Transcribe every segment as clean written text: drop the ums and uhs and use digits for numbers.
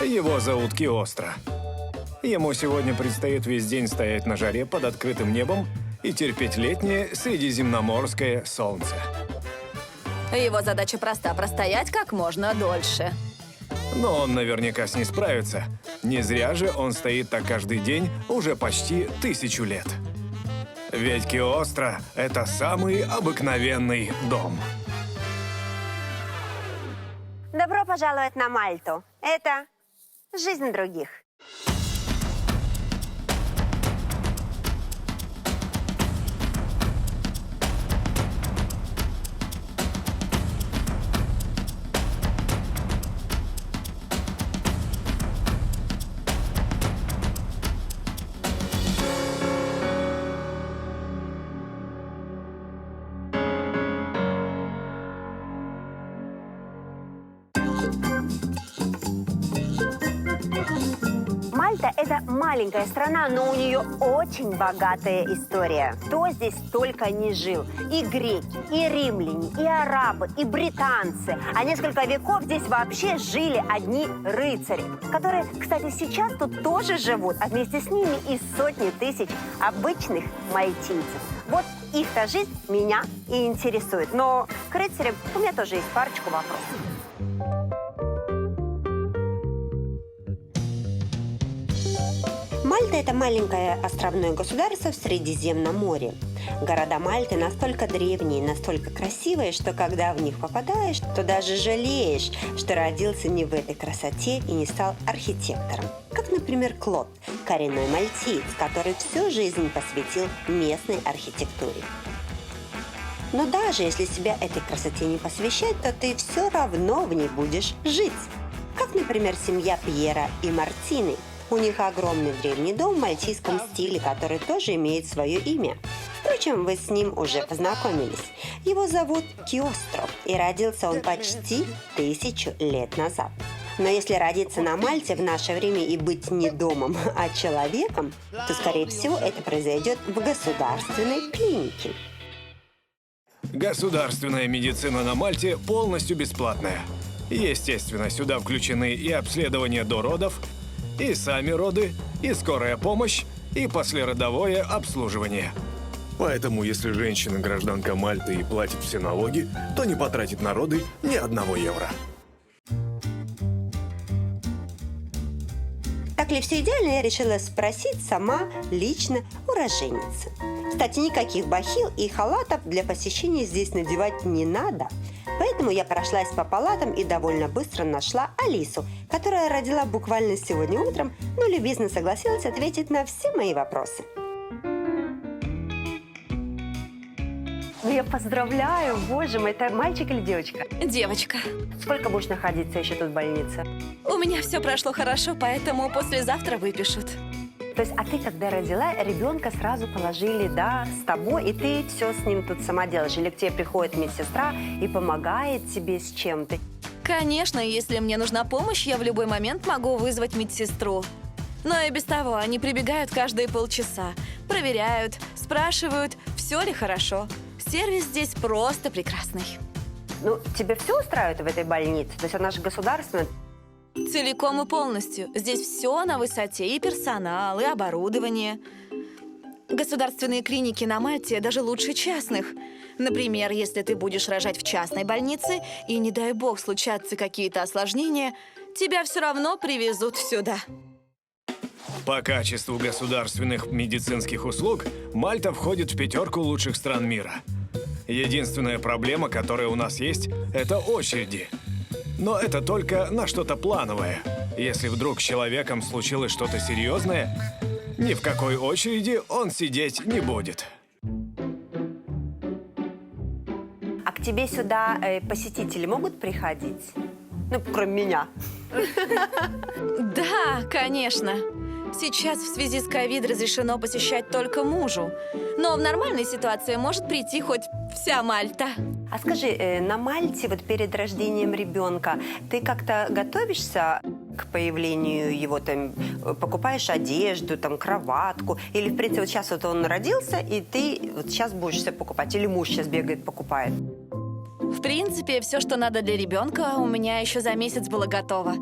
Его зовут Киостро. Ему сегодня предстоит весь день стоять на жаре под открытым небом и терпеть летнее средиземноморское солнце. Его задача проста – простоять как можно дольше. Но он наверняка с ней справится. Не зря же он стоит так каждый день уже почти 1000 лет. Ведь Киостро – это самый обыкновенный дом. Добро пожаловать на Мальту. Это «Жизнь других». Мальта – это маленькая страна, но у нее очень богатая история. Кто здесь только не жил. И греки, и римляне, и арабы, и британцы. А несколько веков здесь вообще жили одни рыцари, которые, кстати, сейчас тут тоже живут, а вместе с ними и сотни тысяч обычных мальтийцев. Вот их-то жизнь меня и интересует. Но к рыцарям у меня тоже есть парочку вопросов. Мальта – это маленькое островное государство в Средиземном море. Города Мальты настолько древние, настолько красивые, что когда в них попадаешь, то даже жалеешь, что родился не в этой красоте и не стал архитектором. Как, например, Клод, коренной мальтиец, который всю жизнь посвятил местной архитектуре. Но даже если себя этой красоте не посвящать, то ты все равно в ней будешь жить. Как, например, семья Пьера и Мартины. У них огромный древний дом в мальтийском стиле, который тоже имеет свое имя. Впрочем, вы с ним уже познакомились. Его зовут Киостро, и родился он почти 1000 лет назад. Но если родиться на Мальте в наше время и быть не домом, а человеком, то, скорее всего, это произойдет в государственной клинике. Государственная медицина на Мальте полностью бесплатная. Естественно, сюда включены и обследование до родов, и сами роды, и скорая помощь, и послеродовое обслуживание. Поэтому, если женщина гражданка Мальты и платит все налоги, то не потратит на роды ни 1 евро. Так ли все идеально, я решила спросить сама лично уроженницы. Кстати, никаких бахил и халатов для посещения здесь надевать не надо. Поэтому я прошлась по палатам и довольно быстро нашла Алису, которая родила буквально сегодня утром, но любезно согласилась ответить на все мои вопросы. Ну, я поздравляю, боже мой, это мальчик или девочка? Девочка. Сколько будешь находиться еще тут в больнице? У меня все прошло хорошо, поэтому послезавтра выпишут. То есть, а ты, когда родила, ребенка сразу положили, да, с тобой, и ты все с ним тут сама делаешь? Или к тебе приходит медсестра и помогает тебе с чем-то? Конечно, если мне нужна помощь, я в любой момент могу вызвать медсестру. Но и без того они прибегают каждые полчаса, проверяют, спрашивают, все ли хорошо. Сервис здесь просто прекрасный. Ну, тебе все устраивает в этой больнице? То есть она же государственная? Целиком и полностью. Здесь все на высоте, и персонал, и оборудование. Государственные клиники на Мальте даже лучше частных. Например, если ты будешь рожать в частной больнице, и, не дай бог, случатся какие-то осложнения, тебя все равно привезут сюда. По качеству государственных медицинских услуг Мальта входит в 5 лучших стран мира. Единственная проблема, которая у нас есть, это очереди. Но это только на что-то плановое. Если вдруг с человеком случилось что-то серьезное, ни в какой очереди он сидеть не будет. А к тебе сюда посетители могут приходить? Ну, кроме меня. Да, конечно. Сейчас в связи с ковид разрешено посещать только мужу. Но в нормальной ситуации может прийти хоть вся Мальта. А скажи, на Мальте вот перед рождением ребенка ты как-то готовишься к появлению его, там, покупаешь одежду, там, кроватку? Или, в принципе, вот сейчас вот он родился, и ты вот сейчас будешь все покупать? Или муж сейчас бегает, покупает? В принципе, все, что надо для ребенка, у меня еще за месяц было готово.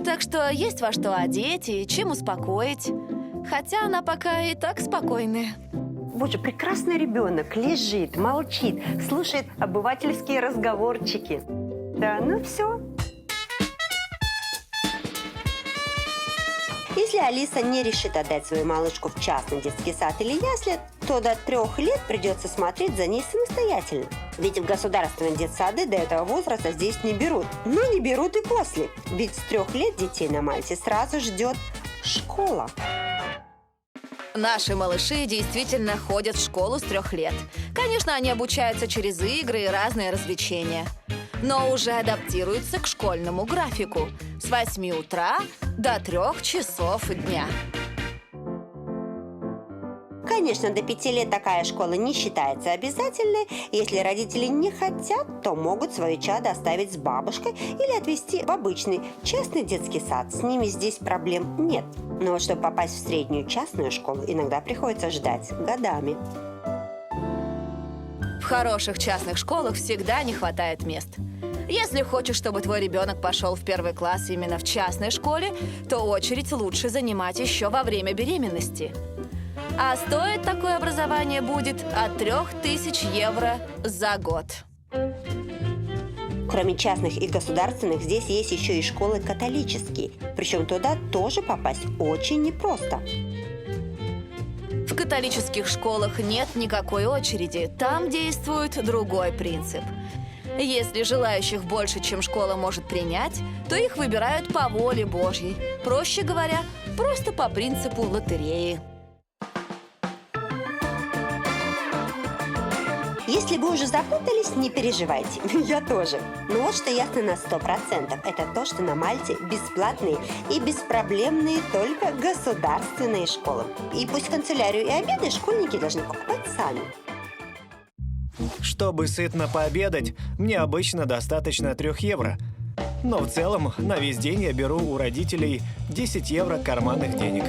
Так что есть во что одеть и чем успокоить. Хотя она пока и так спокойная. Боже, прекрасный ребенок лежит, молчит, слушает обывательские разговорчики. Да, ну все. Если Алиса не решит отдать свою малышку в частный детский сад или ясли, то до 3 лет придется смотреть за ней самостоятельно. Ведь в государственные детсады до этого возраста здесь не берут. Но не берут и после. Ведь с 3 лет детей на Мальте сразу ждет школа. Наши малыши действительно ходят в школу с 3 лет. Конечно, они обучаются через игры и разные развлечения. Но уже адаптируются к школьному графику с 8 утра до 3 часов дня. Конечно, до 5 лет такая школа не считается обязательной. Если родители не хотят, то могут свое чадо оставить с бабушкой или отвезти в обычный частный детский сад. С ними здесь проблем нет. Но вот чтобы попасть в среднюю частную школу, иногда приходится ждать годами. В хороших частных школах всегда не хватает мест. Если хочешь, чтобы твой ребенок пошел в 1 класс именно в частной школе, то очередь лучше занимать еще во время беременности. А стоит такое образование будет от 3000 евро за год. Кроме частных и государственных, здесь есть еще и школы католические. Причем туда тоже попасть очень непросто. В католических школах нет никакой очереди. Там действует другой принцип. Если желающих больше, чем школа может принять, то их выбирают по воле Божьей. Проще говоря, просто по принципу лотереи. Если вы уже запутались, не переживайте. Я тоже. Но вот что ясно на 100%. Это то, что на Мальте бесплатные и беспроблемные только государственные школы. И пусть канцелярию и обеды школьники должны покупать сами. Чтобы сытно пообедать, мне обычно достаточно 3 евро. Но в целом на весь день я беру у родителей 10 евро карманных денег.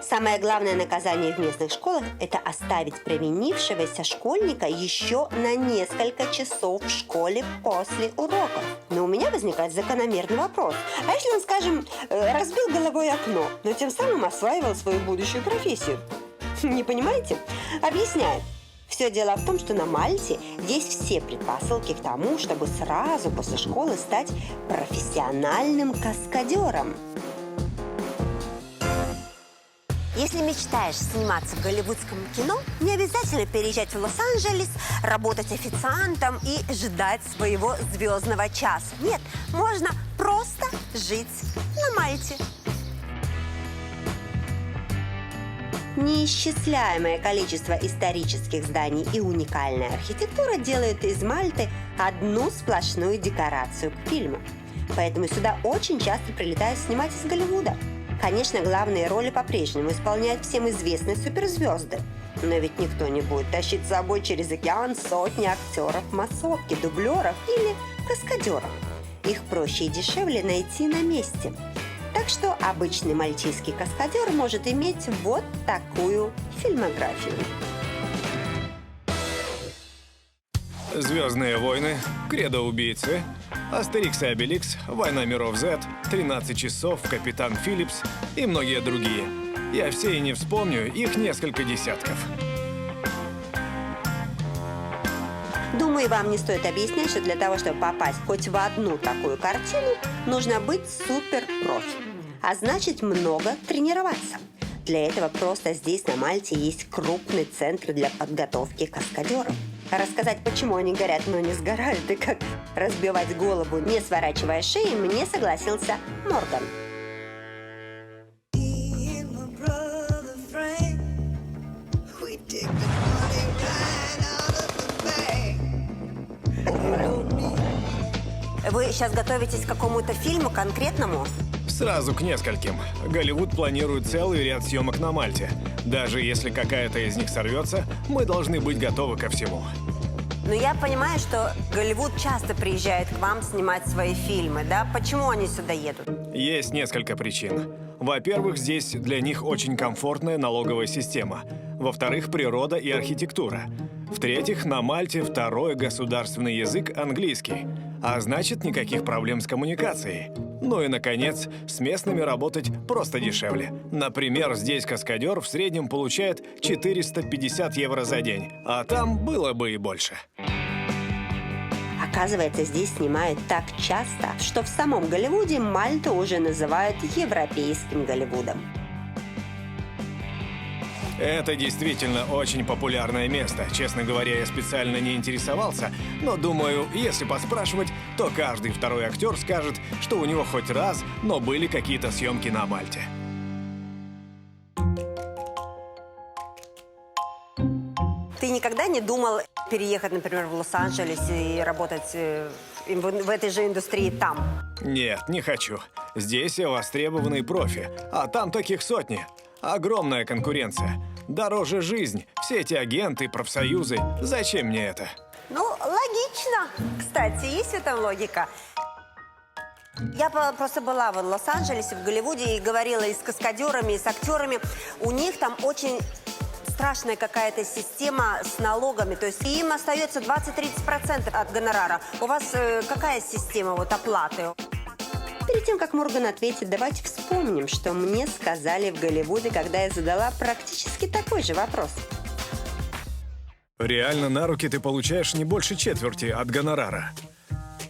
Самое главное наказание в местных школах – это оставить провинившегося школьника еще на несколько часов в школе после уроков. Но у меня возникает закономерный вопрос. А если он, скажем, разбил головой окно, но тем самым осваивал свою будущую профессию? Не понимаете? Объясняю. Все дело в том, что на Мальте есть все предпосылки к тому, чтобы сразу после школы стать профессиональным каскадером. Если мечтаешь сниматься в голливудском кино, не обязательно переезжать в Лос-Анджелес, работать официантом и ждать своего звездного часа. Нет, можно просто жить на Мальте. Неисчисляемое количество исторических зданий и уникальная архитектура делают из Мальты одну сплошную декорацию к фильму. Поэтому сюда очень часто прилетают снимать из Голливуда. Конечно, главные роли по-прежнему исполняют всем известные суперзвезды. Но ведь никто не будет тащить с собой через океан сотни актеров, массовки, дублеров или каскадеров. Их проще и дешевле найти на месте. Так что обычный мальтийский каскадер может иметь вот такую фильмографию. «Звездные войны», «Кредо-убийцы», «Астерикс и Обеликс», «Война миров Z», «13 часов», «Капитан Филлипс» и многие другие. Я все и не вспомню, их несколько десятков. Думаю, вам не стоит объяснять, что для того, чтобы попасть хоть в одну такую картину, нужно быть супер-профи. А значит, много тренироваться. Для этого просто здесь, на Мальте, есть крупный центр для подготовки каскадеров. Рассказать, почему они горят, но не сгорают, и как разбивать голову, не сворачивая шеи, мне согласился Морган. Вы сейчас готовитесь к какому-то фильму конкретному? Сразу к нескольким. Голливуд планирует целый ряд съемок на Мальте. Даже если какая-то из них сорвется, мы должны быть готовы ко всему. Но я понимаю, что Голливуд часто приезжает к вам снимать свои фильмы, да? Почему они сюда едут? Есть несколько причин. Во-первых, здесь для них очень комфортная налоговая система. Во-вторых, природа и архитектура. В-третьих, на Мальте второй государственный язык английский. а значит, никаких проблем с коммуникацией. Ну и, наконец, с местными работать просто дешевле. Например, здесь каскадер в среднем получает 450 евро за день, а там было бы и больше. Оказывается, здесь снимают так часто, что в самом Голливуде Мальту уже называют европейским Голливудом. Это действительно очень популярное место. Честно говоря, я специально не интересовался, но думаю, если поспрашивать, то каждый второй актер скажет, что у него хоть раз, но были какие-то съемки на Мальте. Ты никогда не думал переехать, например, в Лос-Анджелес и работать в этой же индустрии там? Нет, не хочу. Здесь я востребованный профи, а там таких сотни. Огромная конкуренция. Дороже жизнь. Все эти агенты, профсоюзы. Зачем мне это? Ну, логично. Кстати, есть в этом логика. Я просто была в Лос-Анджелесе, в Голливуде, и говорила и с каскадерами, и с актерами. У них там очень страшная какая-то система с налогами. То есть им остается 20-30% от гонорара. У вас какая система оплаты? Перед тем, как Морган ответит, давайте вспомним, что мне сказали в Голливуде, когда я задала практически такой же вопрос. Реально на руки ты получаешь не больше четверти от гонорара.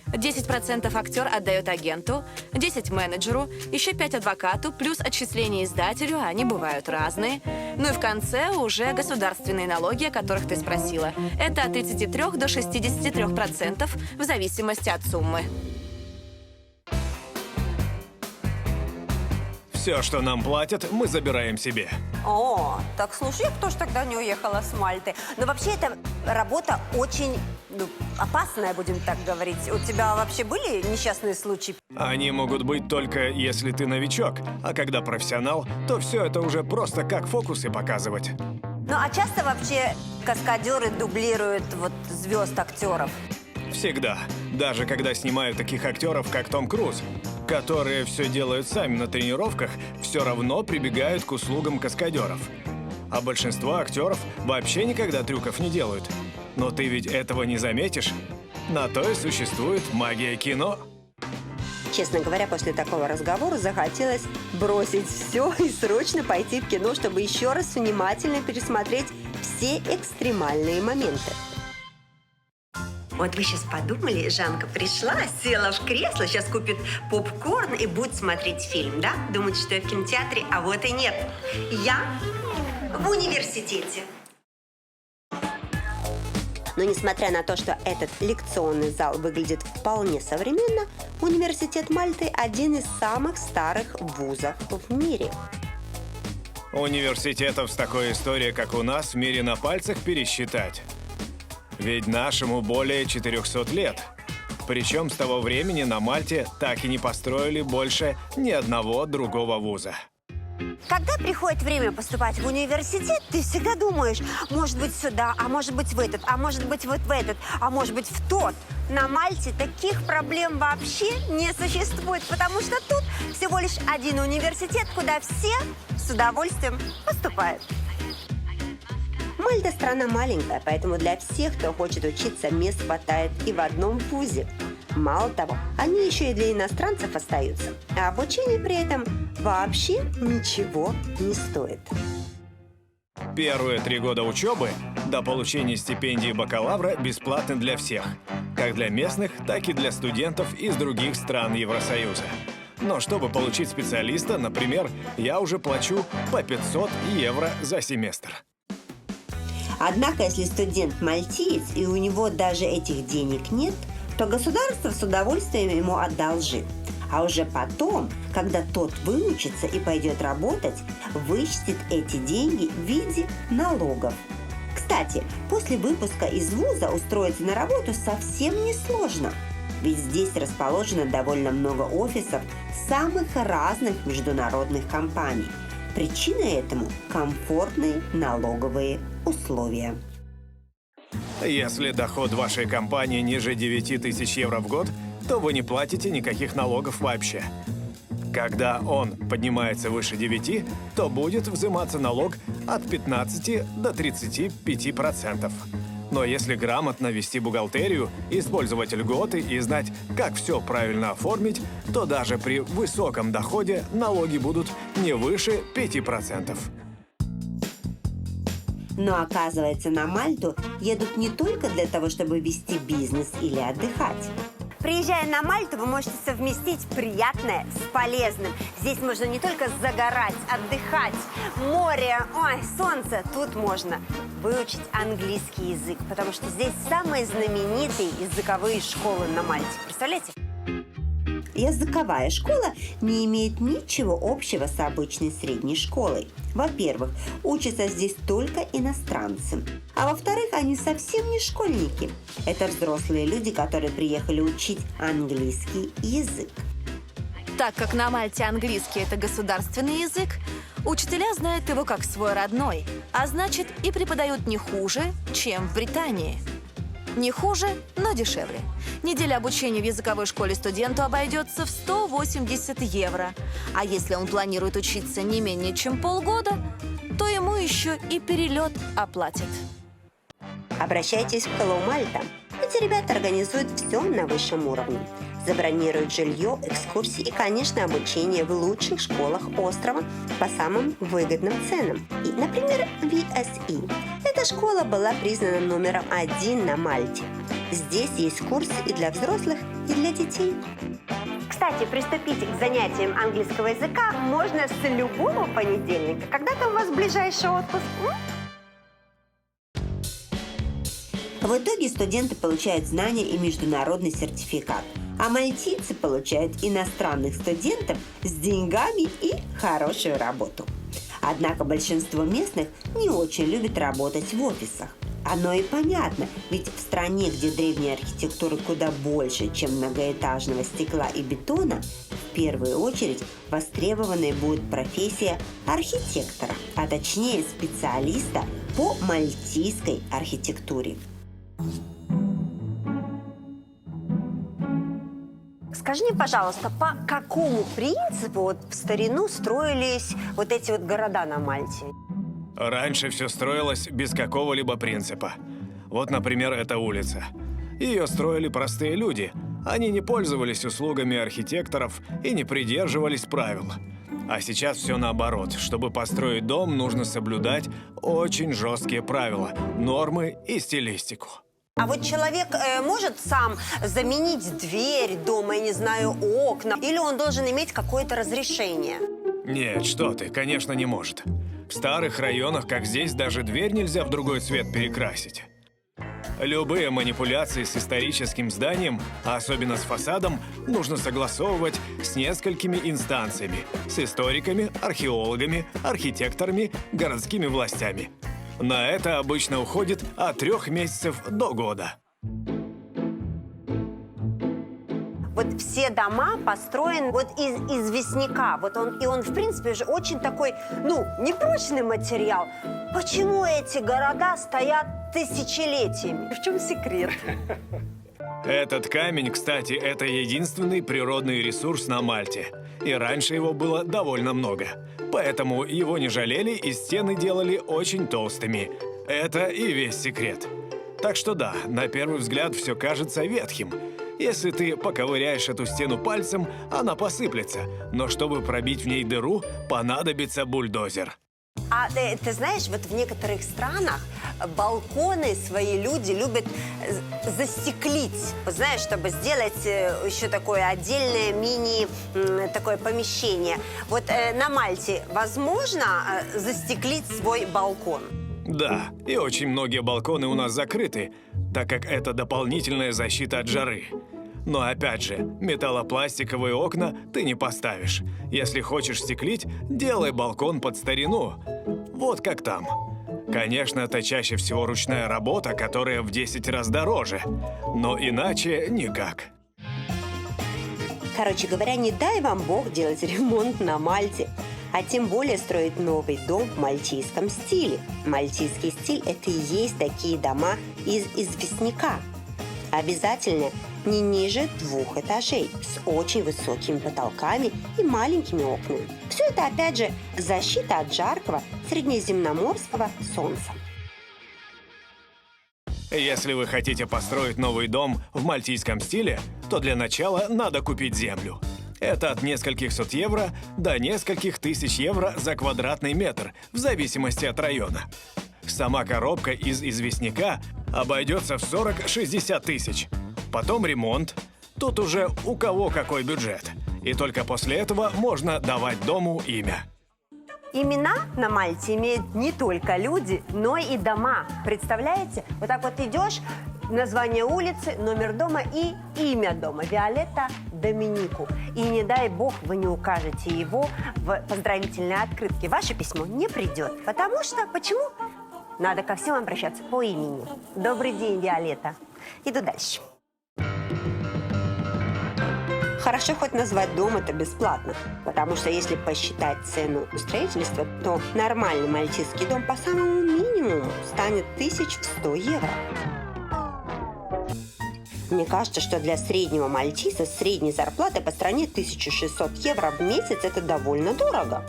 10% актер отдает агенту, 10% менеджеру, еще 5% адвокату, плюс отчисления издателю, они бывают разные. Ну и в конце уже государственные налоги, о которых ты спросила. Это от 33 до 63% в зависимости от суммы. Все, что нам платят, мы забираем себе. О, так слушай, я бы тоже тогда не уехала с Мальты. Но вообще эта работа очень опасная, будем так говорить. У тебя вообще были несчастные случаи? Они могут быть только если ты новичок, а когда профессионал, то все это уже просто как фокусы показывать. Ну а часто вообще каскадеры дублируют звезд актеров? Всегда. Даже когда снимают таких актеров, как Том Круз, которые все делают сами на тренировках, все равно прибегают к услугам каскадеров. А большинство актеров вообще никогда трюков не делают. Но ты ведь этого не заметишь. На то и существует магия кино. Честно говоря, после такого разговора захотелось бросить все и срочно пойти в кино, чтобы еще раз внимательно пересмотреть все экстремальные моменты. Вот вы сейчас подумали, Жанка пришла, села в кресло, сейчас купит попкорн и будет смотреть фильм, да? Думает, что я в кинотеатре, а вот и нет. Я в университете. Но несмотря на то, что этот лекционный зал выглядит вполне современно, университет Мальты – один из самых старых вузов в мире. Университетов с такой историей, как у нас, в мире на пальцах пересчитать. Ведь нашему более 400 лет. Причем с того времени на Мальте так и не построили больше ни одного другого вуза. Когда приходит время поступать в университет, ты всегда думаешь, может быть сюда, а может быть в этот, а может быть вот в этот, а может быть в тот. На Мальте таких проблем вообще не существует, потому что тут всего лишь один университет, куда все с удовольствием поступают. Мальта страна маленькая, поэтому для всех, кто хочет учиться, мест хватает и в одном вузе. Мало того, они еще и для иностранцев остаются, а обучение при этом вообще ничего не стоит. Первые 3 года учебы до получения стипендии бакалавра бесплатны для всех, как для местных, так и для студентов из других стран Евросоюза. Но чтобы получить специалиста, например, я уже плачу по 500 евро за семестр. Однако, если студент мальтиец и у него даже этих денег нет, то государство с удовольствием ему одолжит. А уже потом, когда тот выучится и пойдет работать, вычтет эти деньги в виде налогов. Кстати, после выпуска из вуза устроиться на работу совсем несложно. Ведь здесь расположено довольно много офисов самых разных международных компаний. Причина этому – комфортные налоговые условия. Если доход вашей компании ниже 9000 евро в год, то вы не платите никаких налогов вообще. Когда он поднимается выше 9, то будет взиматься налог от 15 до 35%. Но если грамотно вести бухгалтерию, использовать льготы и знать, как все правильно оформить, то даже при высоком доходе налоги будут не выше 5%. Но оказывается, на Мальту едут не только для того, чтобы вести бизнес или отдыхать. Приезжая на Мальту, вы можете совместить приятное с полезным. Здесь можно не только загорать, отдыхать, море, солнце. Тут можно выучить английский язык, потому что здесь самые знаменитые языковые школы на Мальте. Представляете? Языковая школа не имеет ничего общего с обычной средней школой. Во-первых, учатся здесь только иностранцы. А во-вторых, они совсем не школьники. Это взрослые люди, которые приехали учить английский язык. Так как на Мальте английский – это государственный язык, учителя знают его как свой родной, а значит и преподают не хуже, чем в Британии. Не хуже, но дешевле. Неделя обучения в языковой школе студенту обойдется в 180 евро. А если он планирует учиться не менее чем полгода, то ему еще и перелет оплатят. Обращайтесь в Hello Malta. Эти ребята организуют все на высшем уровне. Забронируют жилье, экскурсии и, конечно, обучение в лучших школах острова по самым выгодным ценам. И, например, VSE. Эта школа была признана номером 1 на Мальте. Здесь есть курсы и для взрослых, и для детей. Кстати, приступить к занятиям английского языка можно с любого понедельника. Когда там у вас ближайший отпуск? В итоге студенты получают знания и международный сертификат, а мальтийцы получают иностранных студентов с деньгами и хорошую работу. Однако большинство местных не очень любит работать в офисах. Оно и понятно, ведь в стране, где древняя архитектура куда больше, чем многоэтажного стекла и бетона, в первую очередь востребованной будет профессия архитектора, а точнее специалиста по мальтийской архитектуре. Скажи мне, пожалуйста, по какому принципу в старину строились эти города на Мальте? Раньше все строилось без какого-либо принципа. Вот, например, эта улица. Ее строили простые люди. Они не пользовались услугами архитекторов и не придерживались правил. А сейчас все наоборот. Чтобы построить дом, нужно соблюдать очень жесткие правила, нормы и стилистику. А вот человек может сам заменить дверь дома, я не знаю, окна? Или он должен иметь какое-то разрешение? Нет, что ты, конечно, не может. В старых районах, как здесь, даже дверь нельзя в другой цвет перекрасить. Любые манипуляции с историческим зданием, а особенно с фасадом, нужно согласовывать с несколькими инстанциями. С историками, археологами, архитекторами, городскими властями. На это обычно уходит от 3 месяцев до года. Вот все дома построены из известняка. Он, в принципе, же очень такой, непрочный материал. Почему эти города стоят тысячелетиями? В чем секрет? Этот камень, кстати, это единственный природный ресурс на Мальте. И раньше его было довольно много. Поэтому его не жалели и стены делали очень толстыми. Это и весь секрет. Так что да, на первый взгляд все кажется ветхим. Если ты поковыряешь эту стену пальцем, она посыплется. Но чтобы пробить в ней дыру, понадобится бульдозер. А ты знаешь, в некоторых странах балконы свои люди любят застеклить. Знаешь, чтобы сделать еще такое отдельное такое помещение. На Мальте возможно застеклить свой балкон? Да, и очень многие балконы у нас закрыты, так как это дополнительная защита от жары. Но опять же, металлопластиковые окна ты не поставишь. Если хочешь стеклить, делай балкон под старину. Вот как там. Конечно, это чаще всего ручная работа, которая в 10 раз дороже. Но иначе никак. Короче говоря, не дай вам Бог делать ремонт на Мальте. А тем более строить новый дом в мальтийском стиле. Мальтийский стиль – это и есть такие дома из известняка. Обязательно не ниже 2 этажей, с очень высокими потолками и маленькими окнами. Все это, опять же, защита от жаркого среднеземноморского солнца. Если вы хотите построить новый дом в мальтийском стиле, то для начала надо купить землю. Это от нескольких сот евро до нескольких тысяч евро за квадратный метр, в зависимости от района. Сама коробка из известняка обойдется в 40-60 тысяч. Потом ремонт. Тут уже у кого какой бюджет. И только после этого можно давать дому имя. Имена на Мальте имеют не только люди, но и дома. Представляете? Вот так вот идешь, название улицы, номер дома и имя дома. Виолетта Доминику. И не дай бог вы не укажете его в поздравительной открытке. Ваше письмо не придет. Потому что, почему? Надо ко всем обращаться по имени. Добрый день, Виолетта. Иду дальше. Хорошо хоть назвать дом это бесплатно, потому что если посчитать цену строительства, то нормальный мальтийский дом по самому минимуму станет 1100 евро. Мне кажется, что для среднего мальтийца с средней зарплатой по стране 1600 евро в месяц – это довольно дорого.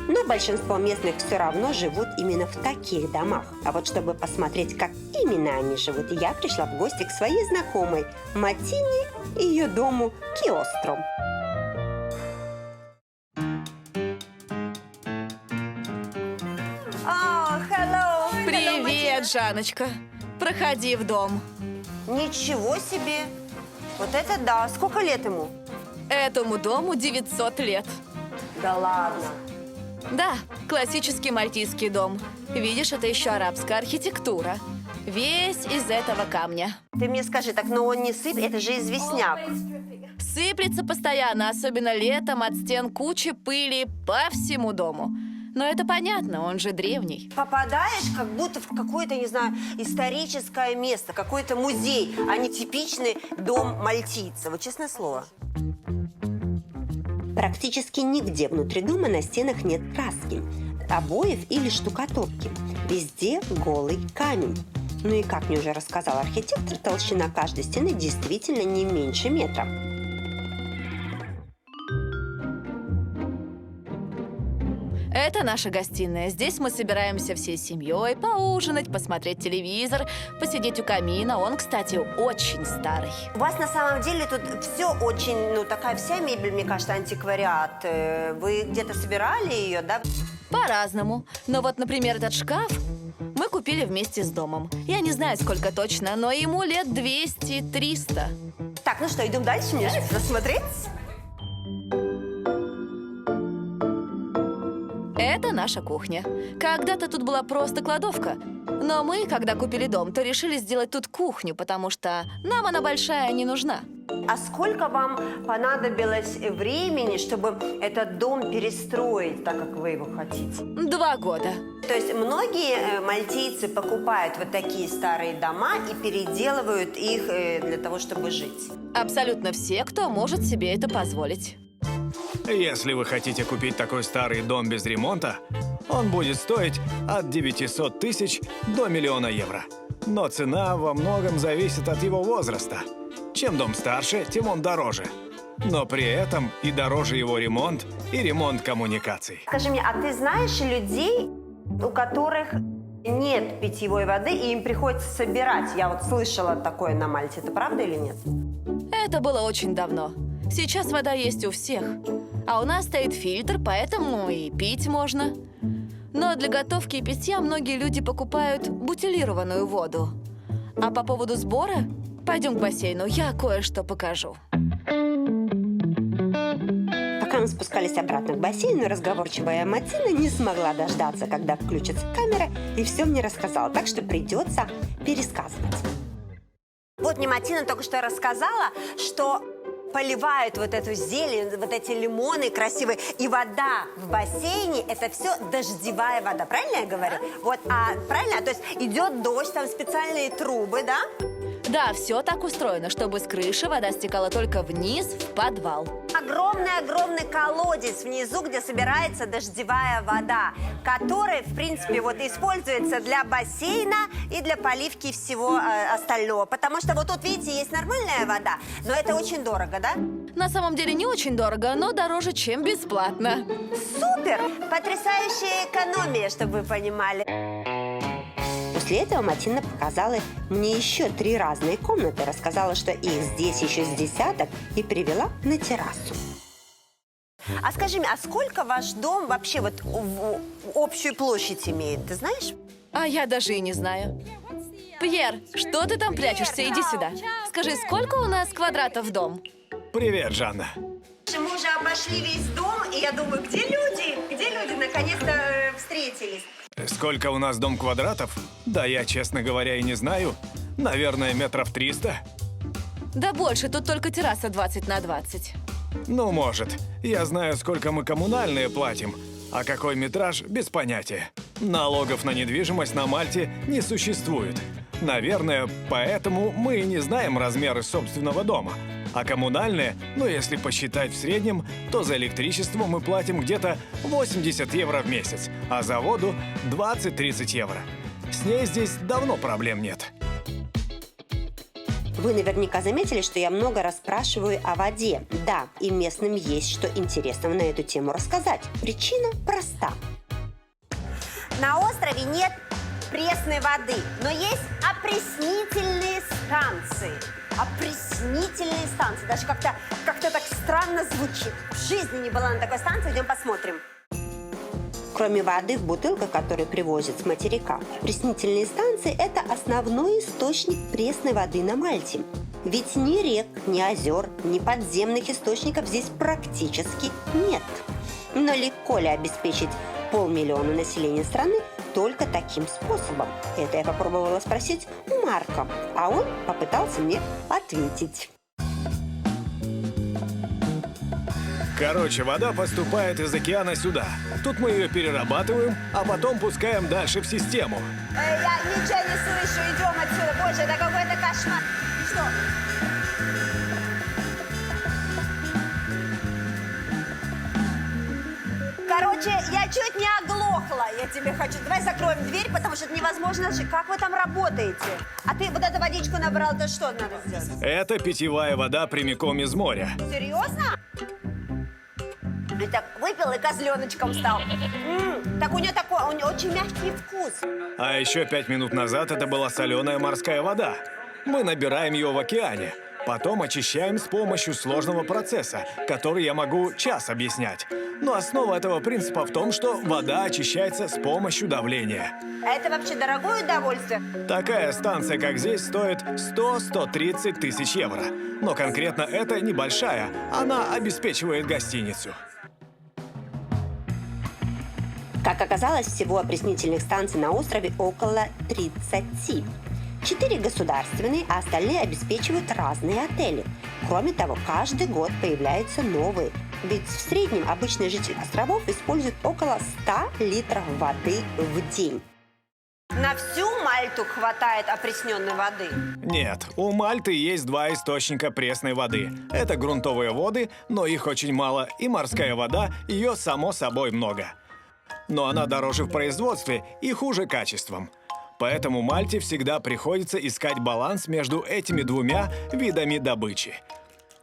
Но большинство местных все равно живут именно в таких домах. А вот чтобы посмотреть, как именно они живут, я пришла в гости к своей знакомой Матине и ее дому Киостром. Привет, Жанночка. Проходи в дом. Ничего себе! Вот это да! Сколько лет ему? Этому дому 900 лет. Да ладно! Да, классический мальтийский дом. Видишь, это еще арабская архитектура. Весь из этого камня. Ты мне скажи, так, но он не сыпет, это же известняк. Сыплется постоянно, особенно летом, от стен кучи пыли по всему дому. Но это понятно, он же древний. Попадаешь как будто в какое-то, не знаю, историческое место, какой-то музей, а не типичный дом мальтийца. Вот честное слово. Практически нигде внутри дома на стенах нет краски, обоев или штукатурки. Везде голый камень. Ну и, как мне уже рассказал архитектор, толщина каждой стены действительно не меньше метра. Это наша гостиная. Здесь мы собираемся всей семьей поужинать, посмотреть телевизор, посидеть у камина. Он, кстати, очень старый. У вас на самом деле тут все очень, ну, такая вся мебель, мне кажется, антиквариат. Вы где-то собирали ее, да? По-разному. Но вот, например, этот шкаф мы купили вместе с домом. Я не знаю, сколько точно, но ему лет 200-300. Так, ну что, идем дальше, мне же посмотреть. Это наша кухня. Когда-то тут была просто кладовка. Но мы, когда купили дом, то решили сделать тут кухню, потому что нам она большая не нужна. А сколько вам понадобилось времени, чтобы этот дом перестроить, так как вы его хотите? 2 года. То есть многие мальтийцы покупают вот такие старые дома и переделывают их для того, чтобы жить? Абсолютно все, кто может себе это позволить. Если вы хотите купить такой старый дом без ремонта, он будет стоить от 900 тысяч до 1 000 000 евро. Но цена во многом зависит от его возраста. Чем дом старше, тем он дороже. Но при этом и дороже его ремонт, и ремонт коммуникаций. Скажи мне, а ты знаешь людей, у которых нет питьевой воды, и им приходится собирать? Я вот слышала такое на Мальте. Это правда или нет? Это было очень давно. Сейчас вода есть у всех. А у нас стоит фильтр, поэтому и пить можно. Но для готовки и питья многие люди покупают бутилированную воду. А по поводу сбора, пойдем к бассейну, я кое-что покажу. Пока мы спускались обратно к бассейну, разговорчивая Матина не смогла дождаться, когда включится камера, и все мне рассказала, так что придется пересказывать. Вот мне Матина только что рассказала, что поливают вот эту зелень, вот эти лимоны красивые, и вода в бассейне – это все дождевая вода, правильно я говорю? Вот, правильно? То есть идет дождь, там специальные трубы, да? Да, все так устроено, чтобы с крыши вода стекала только вниз, в подвал. Огромный-огромный колодец внизу, где собирается дождевая вода, которая, в принципе, вот используется для бассейна и для поливки всего остального. Потому что вот тут, видите, есть нормальная вода, но это очень дорого, да? На самом деле не очень дорого, но дороже, чем бесплатно. Супер! Потрясающая экономия, чтобы вы понимали. После После этого Матильда показала мне еще 3 разные комнаты, рассказала, что их здесь еще с десяток, и привела на террасу. А скажи мне, а сколько ваш дом вообще вот в общую площадь имеет, ты знаешь? А я даже и не знаю. Пьер, что ты там прячешься? Иди сюда. Скажи, сколько у нас квадратов дом? Привет, Жанна. Мы уже обошли весь дом, и я думаю, где люди? Где люди наконец-то встретились? Сколько у нас дом квадратов? Да я, честно говоря, и не знаю. Наверное, метров 300. Да больше, тут только терраса 20 на 20. Ну, может. Я знаю, сколько мы коммунальные платим, а какой метраж – без понятия. Налогов на недвижимость на Мальте не существует. Наверное, поэтому мы и не знаем размеры собственного дома. А коммунальные, ну если посчитать в среднем, то за электричество мы платим где-то 80 евро в месяц, а за воду 20-30 евро. С ней здесь давно проблем нет. Вы наверняка заметили, что я много расспрашиваю о воде. Да, и местным есть что интересного на эту тему рассказать. Причина проста. На острове нет пресной воды, но есть опреснительные станции. Опреснительные станции. Даже как-то так странно звучит. В жизни не была на такой станции, идем посмотрим. Кроме воды в бутылках, которые привозят с материка, опреснительные станции – это основной источник пресной воды на Мальте. Ведь ни рек, ни озер, ни подземных источников здесь практически нет. Но легко ли обеспечить 500 000 населения страны только таким способом? Это я попробовала спросить у Марка, а он попытался мне ответить. Короче, вода поступает из океана сюда. Тут мы ее перерабатываем, а потом пускаем дальше в систему. Я ничего не слышу, идем отсюда. Боже, это какой-то кошмар. Что? Короче, я чуть не оглохла, я тебе хочу. Давай закроем дверь, потому что это невозможно. Как вы там работаете? А ты вот эту водичку набрал, то что надо сделать? Это питьевая вода прямиком из моря. Серьезно? И так выпил и козленочком стал. Так у нее очень мягкий вкус. А еще 5 минут назад это была соленая морская вода. Мы набираем ее в океане. Потом очищаем с помощью сложного процесса, который я могу час объяснять. Но основа этого принципа в том, что вода очищается с помощью давления. А это вообще дорогое удовольствие? Такая станция, как здесь, стоит 100-130 тысяч евро. Но конкретно это небольшая, она обеспечивает гостиницу. Как оказалось, всего опреснительных станций на острове около 30. 4 государственные, а остальные обеспечивают разные отели. Кроме того, каждый год появляются новые. Ведь в среднем обычный житель островов использует около 100 литров воды в день. На всю Мальту хватает опресненной воды? Нет, у Мальты есть 2 источника пресной воды. Это грунтовые воды, но их очень мало, и морская вода, ее само собой много. Но она дороже в производстве и хуже качеством. Поэтому Мальте всегда приходится искать баланс между этими 2 видами добычи.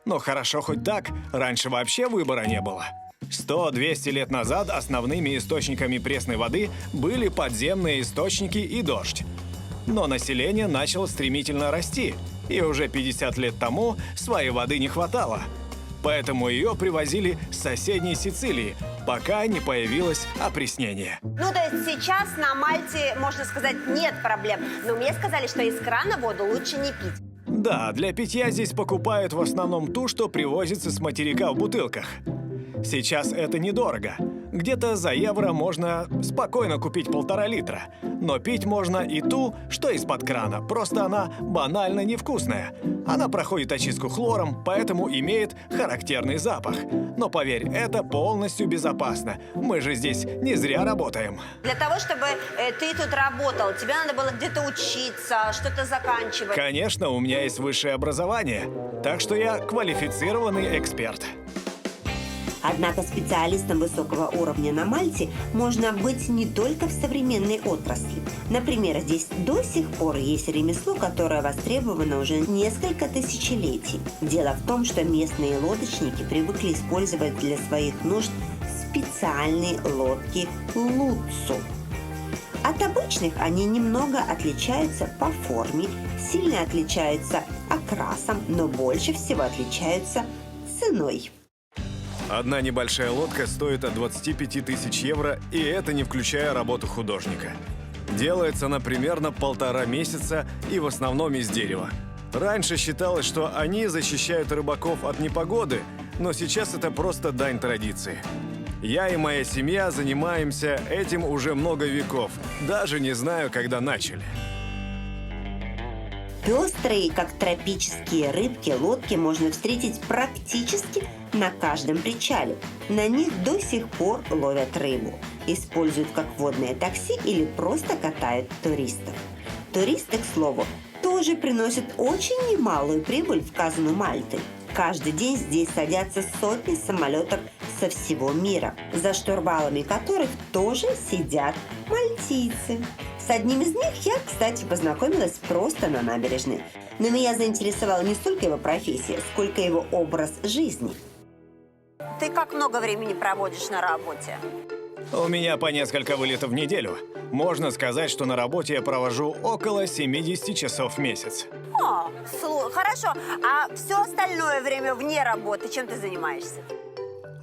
Но хорошо хоть так, раньше вообще выбора не было. 100-200 лет назад основными источниками пресной воды были подземные источники и дождь. Но население начало стремительно расти, и уже 50 лет тому своей воды не хватало. Поэтому ее привозили с соседней Сицилии, пока не появилось опреснение. Ну, то есть сейчас на Мальте, можно сказать, нет проблем. Но мне сказали, что из крана воду лучше не пить. Да, для питья здесь покупают в основном ту, что привозится с материка в бутылках. Сейчас это недорого. Где-то за евро можно спокойно купить 1,5 литра. Но пить можно и ту, что из-под крана, просто она банально невкусная. Она проходит очистку хлором, поэтому имеет характерный запах. Но поверь, это полностью безопасно. Мы же здесь не зря работаем. Для того, чтобы ты тут работал, тебе надо было где-то учиться, что-то заканчивать. Конечно, у меня есть высшее образование, так что я квалифицированный эксперт. Однако специалистом высокого уровня на Мальте можно быть не только в современной отрасли. Например, здесь до сих пор есть ремесло, которое востребовано уже несколько тысячелетий. Дело в том, что местные лодочники привыкли использовать для своих нужд специальные лодки луцу. От обычных они немного отличаются по форме, сильно отличаются окрасом, но больше всего отличаются ценой. Одна небольшая лодка стоит от 25 тысяч евро, и это не включая работу художника. Делается она примерно 1,5 месяца и в основном из дерева. Раньше считалось, что они защищают рыбаков от непогоды, но сейчас это просто дань традиции. Я и моя семья занимаемся этим уже много веков, даже не знаю, когда начали. Пестрые, как тропические рыбки, лодки можно встретить практически на каждом причале. На них до сих пор ловят рыбу, используют как водное такси или просто катают туристов. Туристы, к слову, тоже приносят очень немалую прибыль в казну Мальты. Каждый день здесь садятся сотни самолетов со всего мира, за штурвалами которых тоже сидят мальтийцы. С одним из них я, кстати, познакомилась просто на набережной. Но меня заинтересовала не столько его профессия, сколько его образ жизни. Ты как много времени проводишь на работе? У меня по несколько вылетов в неделю. Можно сказать, что на работе я провожу около 70 часов в месяц. О, хорошо. А все остальное время вне работы чем ты занимаешься?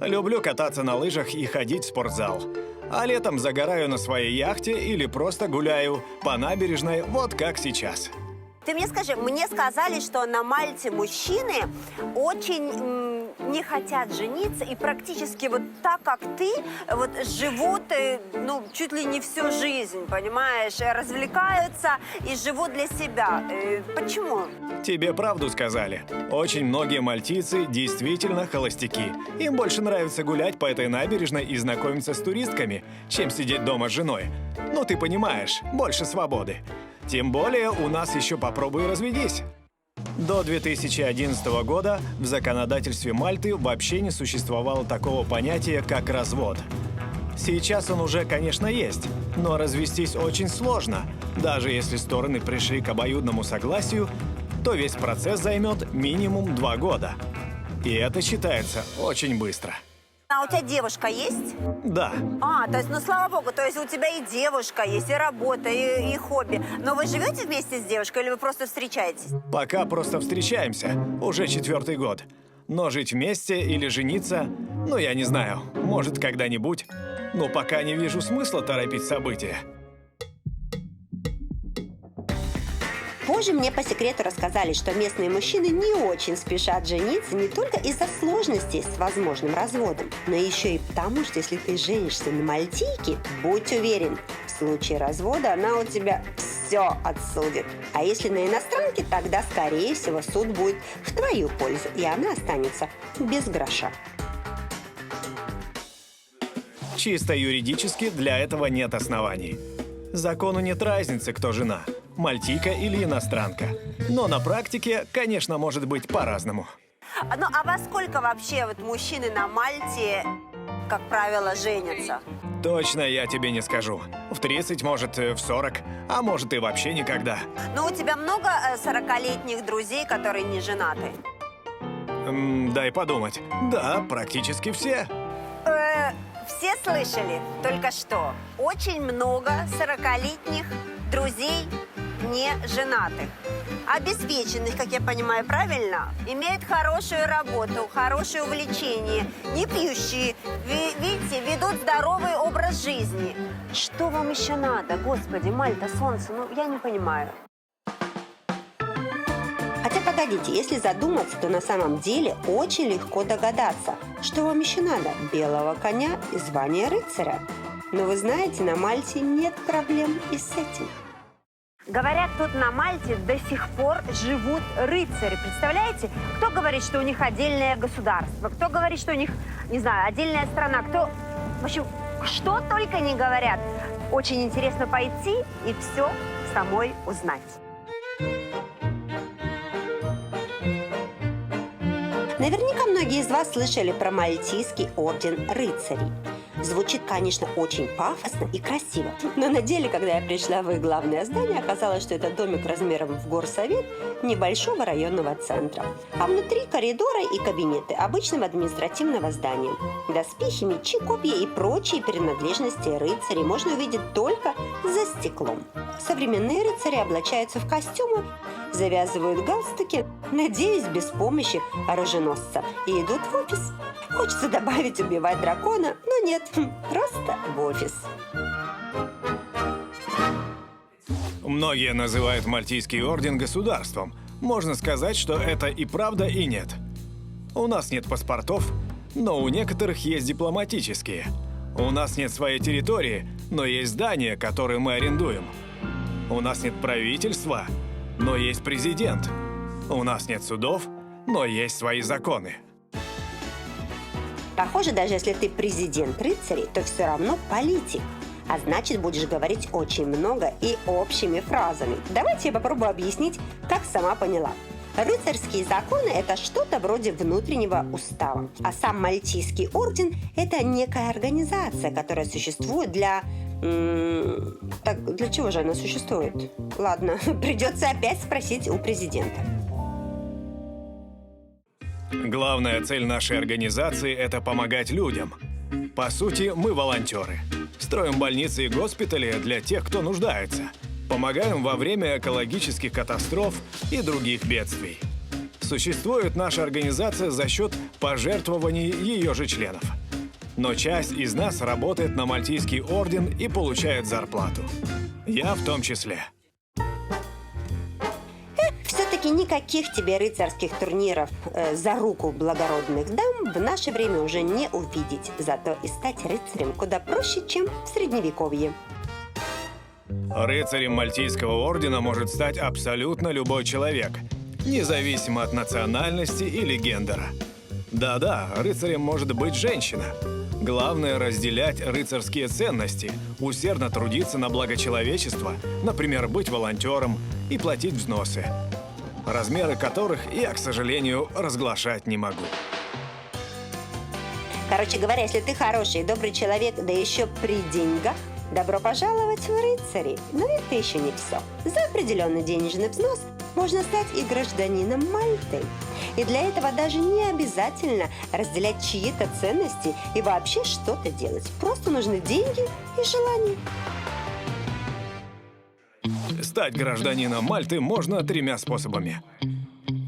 Люблю кататься на лыжах и ходить в спортзал. А летом загораю на своей яхте или просто гуляю по набережной, вот как сейчас. Ты мне скажи, мне сказали, что на Мальте мужчины очень не хотят жениться и практически вот так, как ты, вот живут, чуть ли не всю жизнь, понимаешь, развлекаются и живут для себя. Почему? Тебе правду сказали. Очень многие мальтийцы действительно холостяки. Им больше нравится гулять по этой набережной и знакомиться с туристками, чем сидеть дома с женой. Ну, ты понимаешь, больше свободы. Тем более у нас еще попробуй разведись. До 2011 года в законодательстве Мальты вообще не существовало такого понятия, как развод. Сейчас он уже, конечно, есть, но развестись очень сложно. Даже если стороны пришли к обоюдному согласию, то весь процесс займет минимум 2 года. И это считается очень быстро. А у тебя девушка есть? Да. То есть, слава богу, то есть у тебя и девушка есть, и работа, и хобби. Но вы живете вместе с девушкой или вы просто встречаетесь? Пока просто встречаемся. Уже 4-й год. Но жить вместе или жениться, я не знаю. Может, когда-нибудь. Но пока не вижу смысла торопить события. Позже мне по секрету рассказали, что местные мужчины не очень спешат жениться не только из-за сложностей с возможным разводом, но еще и потому, что если ты женишься на мальтийке, будь уверен, в случае развода она у тебя все отсудит. А если на иностранке, тогда, скорее всего, суд будет в твою пользу, и она останется без гроша. Чисто юридически для этого нет оснований. Закону нет разницы, кто жена – мальтийка или иностранка. Но на практике, конечно, может быть по-разному. А во сколько вообще мужчины на Мальте, как правило, женятся? Точно я тебе не скажу. В 30, может, в 40, а может и вообще никогда. Но у тебя много 40-летних друзей, которые не женаты? Дай подумать. Да, практически все. Все слышали только что? Очень много 40-летних друзей не женатых. Обеспеченных, как я понимаю, правильно? Имеют хорошую работу, хорошее увлечение, не пьющие, видите, ведут здоровый образ жизни. Что вам еще надо? Господи, Мальта, солнце, я не понимаю. Хотя, погодите, если задуматься, то на самом деле очень легко догадаться, что вам еще надо – белого коня и звание рыцаря. Но вы знаете, на Мальте нет проблем и с этим. Говорят, тут на Мальте до сих пор живут рыцари. Представляете? Кто говорит, что у них отдельное государство, кто говорит, что у них, не знаю, отдельная страна, кто... В общем, что только не говорят. Очень интересно пойти и все самой узнать. Наверняка многие из вас слышали про Мальтийский орден рыцарей. Звучит, конечно, очень пафосно и красиво. Но на деле, когда я пришла в их главное здание, оказалось, что это домик размером в горсовет небольшого районного центра. А внутри коридоры и кабинеты обычного административного здания. Доспехи, мечи, копья и прочие принадлежности рыцарей можно увидеть только за стеклом. Современные рыцари облачаются в костюмы, завязывают галстуки, надеюсь, без помощи оруженосца, и идут в офис. Хочется добавить убивать дракона, но нет, просто в офис. Многие называют Мальтийский орден государством. Можно сказать, что это и правда, и нет. У нас нет паспортов, но у некоторых есть дипломатические. У нас нет своей территории, но есть здания, которые мы арендуем. У нас нет правительства, но есть президент. У нас нет судов, но есть свои законы. Похоже, даже если ты президент рыцарей, то все равно политик. А значит, будешь говорить очень много и общими фразами. Давайте я попробую объяснить, как сама поняла. Рыцарские законы – это что-то вроде внутреннего устава. А сам Мальтийский орден – это некая организация, которая существует для... Так, для чего же она существует? Ладно, придется опять спросить у президента. Главная цель нашей организации – это помогать людям. По сути, мы волонтеры. Строим больницы и госпитали для тех, кто нуждается. Помогаем во время экологических катастроф и других бедствий. Существует наша организация за счет пожертвований ее же членов. Но часть из нас работает на Мальтийский орден и получает зарплату. Я в том числе. Все-таки никаких тебе рыцарских турниров за руку благородных дам в наше время уже не увидеть. Зато и стать рыцарем куда проще, чем в Средневековье. Рыцарем Мальтийского ордена может стать абсолютно любой человек, независимо от национальности или гендера. Да-да, рыцарем может быть женщина. Главное – разделять рыцарские ценности, усердно трудиться на благо человечества, например, быть волонтером и платить взносы, размеры которых я, к сожалению, разглашать не могу. Короче говоря, если ты хороший и добрый человек, да еще при деньгах, добро пожаловать в рыцари. Но это еще не все. За определенный денежный взнос можно стать и гражданином Мальты. И для этого даже не обязательно разделять чьи-то ценности и вообще что-то делать. Просто нужны деньги и желание. Стать гражданином Мальты можно 3 способами.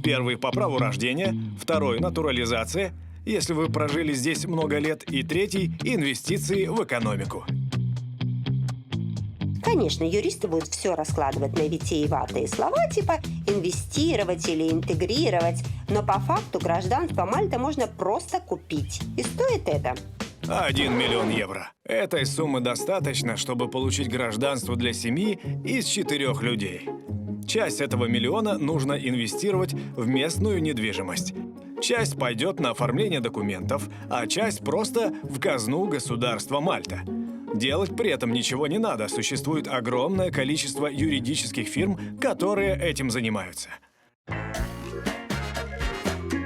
Первый – по праву рождения, второй – натурализация, если вы прожили здесь много лет, и третий – инвестиции в экономику. Конечно, юристы будут все раскладывать на витиеватые слова, типа инвестировать или интегрировать, но по факту гражданство Мальты можно просто купить. И стоит это 1 миллион евро. Этой суммы достаточно, чтобы получить гражданство для семьи из 4 людей. Часть этого миллиона нужно инвестировать в местную недвижимость. Часть пойдет на оформление документов, а часть просто в казну государства Мальта. Делать при этом ничего не надо, существует огромное количество юридических фирм, которые этим занимаются.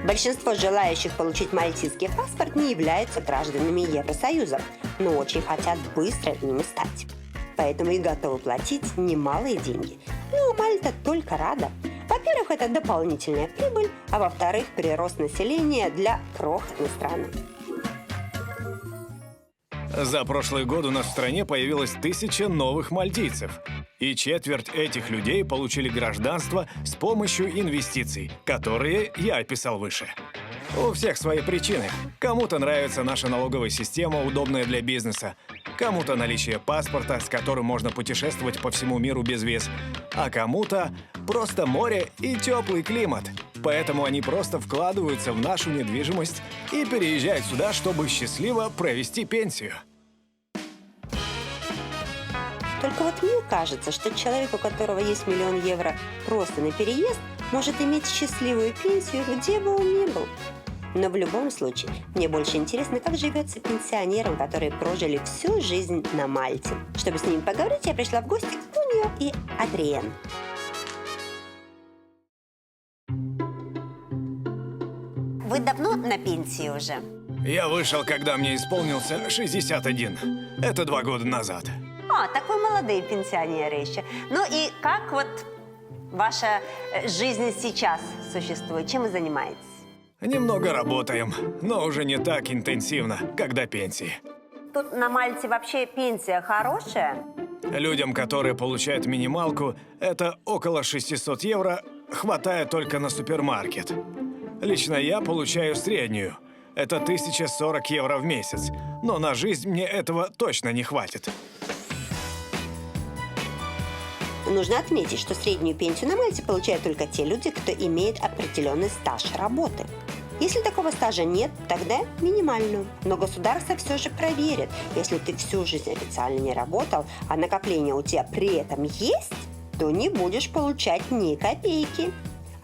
Большинство желающих получить мальтийский паспорт не являются гражданами Евросоюза, но очень хотят быстро ими стать. Поэтому и готовы платить немалые деньги. Ну, Мальта только рада. Во-первых, это дополнительная прибыль, а во-вторых, прирост населения для крохотной страны. За прошлый год у нас в стране появилось 1000 новых мальтийцев. И четверть этих людей получили гражданство с помощью инвестиций, которые я описал выше. У всех свои причины. Кому-то нравится наша налоговая система, удобная для бизнеса. Кому-то наличие паспорта, с которым можно путешествовать по всему миру без виз. А кому-то просто море и теплый климат. Поэтому они просто вкладываются в нашу недвижимость и переезжают сюда, чтобы счастливо провести пенсию. Только вот мне кажется, что человек, у которого есть 1 000 000 евро просто на переезд, может иметь счастливую пенсию, где бы он ни был. Но в любом случае, мне больше интересно, как живется пенсионерам, которые прожили всю жизнь на Мальте. Чтобы с ними поговорить, я пришла в гости к Тонио и Адриен. Вы давно на пенсии уже? Я вышел, когда мне исполнился 61. Это 2 года назад. Так вы молодые пенсионеры еще. Ну и как вот ваша жизнь сейчас существует? Чем вы занимаетесь? Немного работаем, но уже не так интенсивно, как до пенсии. Тут на Мальте вообще пенсия хорошая? Людям, которые получают минималку, это около 600 евро, хватает только на супермаркет. Лично я получаю среднюю. Это 1040 евро в месяц. Но на жизнь мне этого точно не хватит. Нужно отметить, что среднюю пенсию на Мальте получают только те люди, кто имеет определенный стаж работы. Если такого стажа нет, тогда минимальную. Но государство все же проверит. Если ты всю жизнь официально не работал, а накопления у тебя при этом есть, то не будешь получать ни копейки.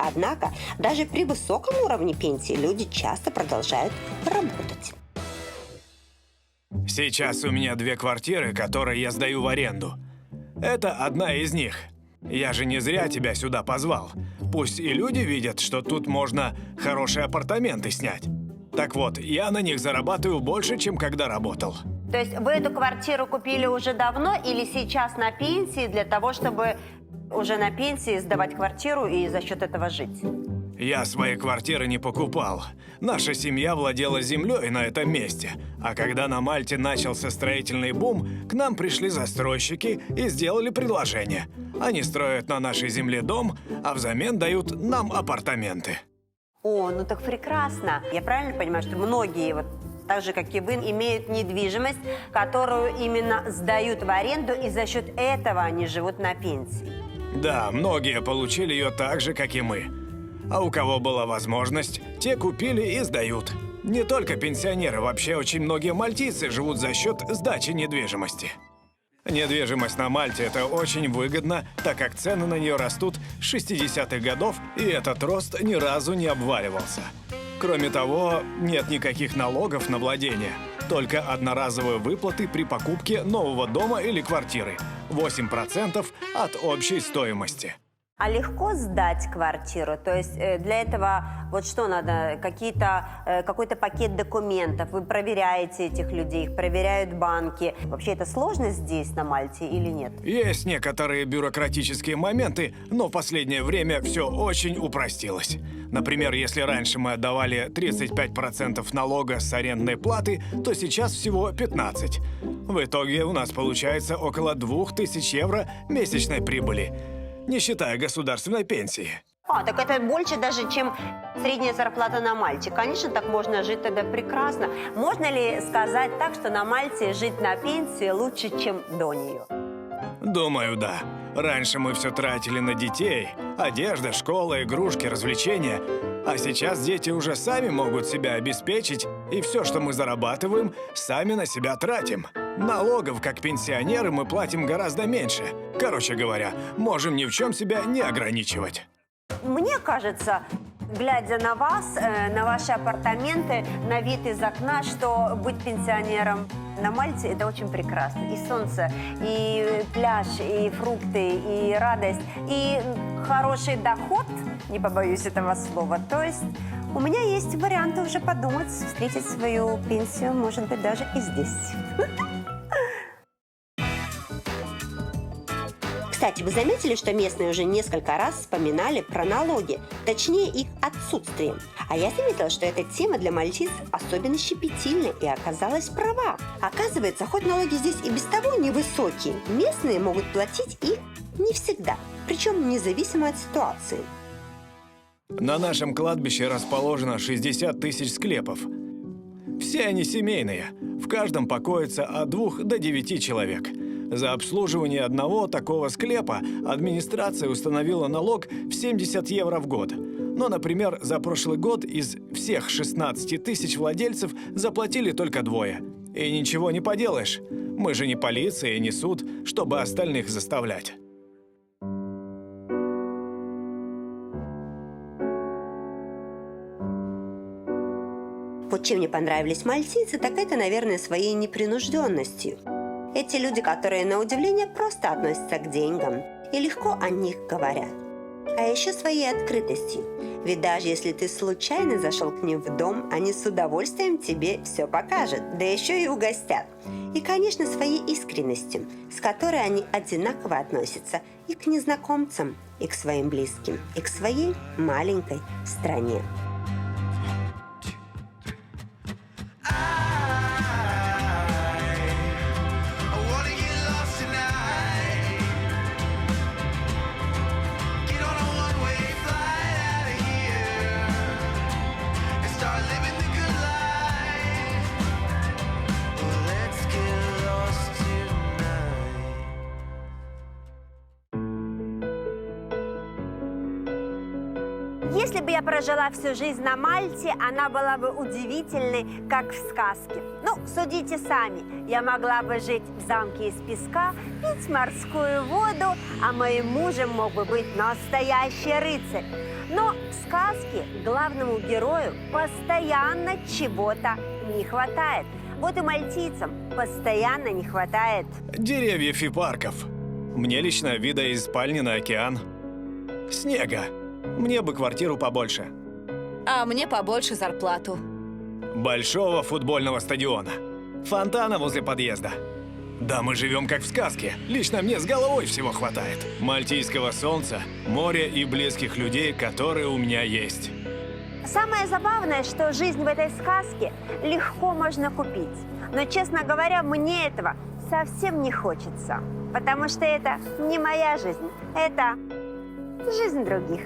Однако, даже при высоком уровне пенсии люди часто продолжают работать. Сейчас у меня 2 квартиры, которые я сдаю в аренду. Это одна из них. Я же не зря тебя сюда позвал. Пусть и люди видят, что тут можно хорошие апартаменты снять. Так вот, я на них зарабатываю больше, чем когда работал. То есть вы эту квартиру купили уже давно или сейчас на пенсии для того, чтобы уже на пенсии сдавать квартиру и за счет этого жить? Я свои квартиры не покупал. Наша семья владела землей на этом месте. А когда на Мальте начался строительный бум, к нам пришли застройщики и сделали предложение. Они строят на нашей земле дом, а взамен дают нам апартаменты. О, ну так прекрасно. Я правильно понимаю, что многие, вот так же, как и вы, имеют недвижимость, которую именно сдают в аренду, и за счет этого они живут на пенсии? Да, многие получили ее так же, как и мы. А у кого была возможность, те купили и сдают. Не только пенсионеры, вообще очень многие мальтийцы живут за счет сдачи недвижимости. Недвижимость на Мальте – это очень выгодно, так как цены на нее растут с 60-х годов, и этот рост ни разу не обваливался. Кроме того, нет никаких налогов на владение, только одноразовые выплаты при покупке нового дома или квартиры – 8% от общей стоимости. А легко сдать квартиру? То есть для этого вот что надо? Какой-то пакет документов? Вы проверяете этих людей, их проверяют банки. Вообще это сложно здесь, на Мальте, или нет? Есть некоторые бюрократические моменты, но в последнее время все очень упростилось. Например, если раньше мы отдавали 35% налога с арендной платы, то сейчас всего 15%. В итоге у нас получается около 2000 евро месячной прибыли, не считая государственной пенсии. Так это больше даже, чем средняя зарплата на Мальте. Конечно, так можно жить тогда прекрасно. Можно ли сказать так, что на Мальте жить на пенсии лучше, чем до нее? Думаю, да. Раньше мы все тратили на детей. Одежда, школа, игрушки, развлечения. А сейчас дети уже сами могут себя обеспечить, и все, что мы зарабатываем, сами на себя тратим. Налогов, как пенсионеры, мы платим гораздо меньше. Короче говоря, можем ни в чем себя не ограничивать. Мне кажется, глядя на вас, на ваши апартаменты, на вид из окна, что быть пенсионером на Мальте – это очень прекрасно. И солнце, и пляж, и фрукты, и радость, и хороший доход, не побоюсь этого слова. То есть у меня есть варианты уже подумать, встретить свою пенсию, может быть, даже и здесь. Кстати, вы заметили, что местные уже несколько раз вспоминали про налоги, точнее их отсутствие. А я заметила, что эта тема для мальтийцев особенно щепетильна и оказалась права. Оказывается, хоть налоги здесь и без того невысокие, местные могут платить их не всегда, причем независимо от ситуации. На нашем кладбище расположено 60 тысяч склепов. Все они семейные, в каждом покоится от 2 до 9 человек. За обслуживание одного такого склепа администрация установила налог в 70 евро в год. Но, например, за прошлый год из всех 16 тысяч владельцев заплатили только 2. И ничего не поделаешь. Мы же не полиция и не суд, чтобы остальных заставлять. Вот чем мне понравились мальтийцы, так это, наверное, своей непринужденностью. Эти люди, которые, на удивление, просто относятся к деньгам и легко о них говорят. а еще своей открытостью. Ведь даже если ты случайно зашел к ним в дом, они с удовольствием тебе все покажут, да еще и угостят. И, конечно, своей искренностью, с которой они одинаково относятся и к незнакомцам, и к своим близким, и к своей маленькой стране. Если бы я прожила всю жизнь на Мальте, она была бы удивительной, как в сказке. Ну, судите сами. Я могла бы жить в замке из песка, пить морскую воду, а моим мужем мог бы быть настоящий рыцарь. Но в сказке главному герою постоянно чего-то не хватает. Вот и мальтийцам постоянно не хватает Деревьев и парков. Мне лично вида из спальни на океан. Снега. Мне бы квартиру побольше. А мне побольше зарплату. Большого футбольного стадиона. Фонтана возле подъезда. Да, мы живем как в сказке. Лично мне с головой всего хватает. Мальтийского солнца, моря и близких людей, которые у меня есть. Самое забавное, что жизнь в этой сказке легко можно купить. Но, честно говоря, мне этого совсем не хочется. Потому что это не моя жизнь. Это жизнь других.